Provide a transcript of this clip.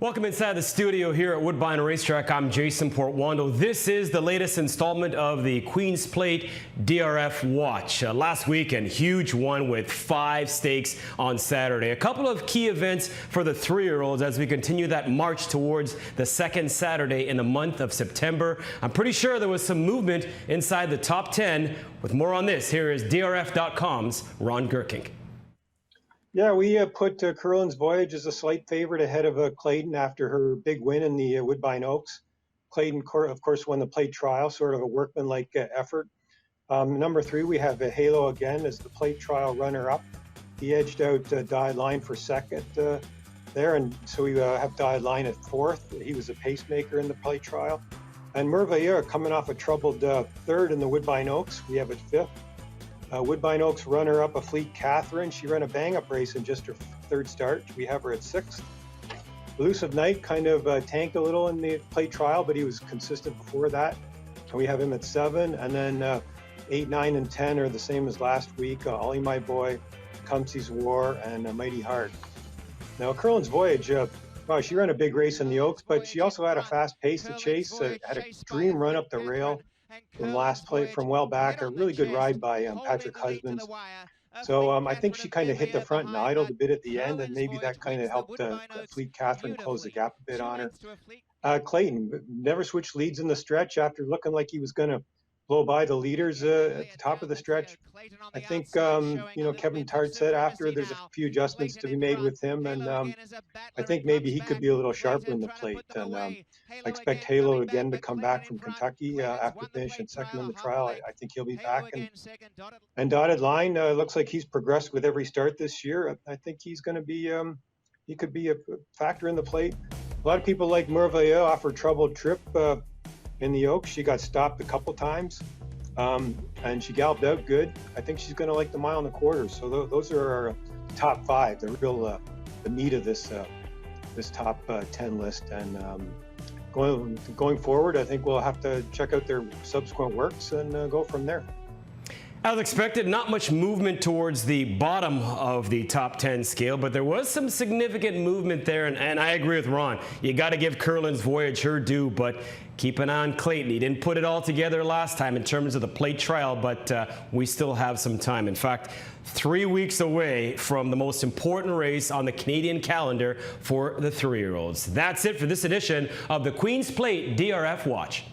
Welcome inside the studio here at Woodbine Racetrack. I'm Jason Portwando. This is the latest installment of the Queen's Plate DRF Watch. Last weekend, huge one with 5 stakes on Saturday. A couple of key events for the 3-year-olds as we continue that march towards the second Saturday in the month of September. I'm pretty sure there was some movement inside the top 10. With more on this, here is DRF.com's Ron Gerking. Yeah, we put Curlin's Voyage as a slight favorite ahead of Clayton after her big win in the Woodbine Oaks. Clayton, of course, won the plate trial, sort of a workmanlike effort. Number 3, we have Halo again as the plate trial runner-up. He edged out Died Line for second there, and so we have Died Line at 4th. He was a pacemaker in the plate trial. And Merveilleux coming off a troubled 3rd in the Woodbine Oaks. We have at 5th. Woodbine Oaks runner-up, a Fleet Catherine. She ran a bang-up race in just her 3rd start. We have her at 6th. Elusive Knight kind of tanked a little in the plate trial, but he was consistent before that. And we have him at 7. And then 8, 9, and 10 are the same as last week. Ollie My Boy, Cumsey's War, and Mighty Heart. Now, Curlin's Voyage, wow, she ran a big race in the Oaks, but she also had a fast pace to chase, had a dream run up the rail from last play from well back, a really good ride by Patrick Husbands. So I think she kind of hit the front and idled a bit at the end, and maybe that kind of helped Fleet Catherine close the gap a bit on her. Clayton never switched leads in the stretch after looking like he was going to blow by the leaders at the top of the stretch. I think, Kevin Tart said after there's a few adjustments to be made with him, and I think maybe he could be a little sharper in the plate. And I expect Halo again to come back from Kentucky after finishing second in the trial. I think he'll be back. And Dotted Line looks like he's progressed with every start this year. I think he's going to be, he could be a factor in the plate. A lot of people like Merveilleux off her troubled trip in the Oaks. She got stopped a couple times, and she galloped out good. I think she's going to like the mile and a quarter. So those are our top 5, the real the meat of this this top 10 list. And going forward, I think we'll have to check out their subsequent works and go from there. As expected, not much movement towards the bottom of the top 10 scale, but there was some significant movement there, and I agree with Ron. You got to give Curlin's Voyage her due, but keep an eye on Clayton. He didn't put it all together last time in terms of the plate trial, but we still have some time. In fact, 3 weeks away from the most important race on the Canadian calendar for the 3-year-olds. That's it for this edition of the Queen's Plate DRF Watch.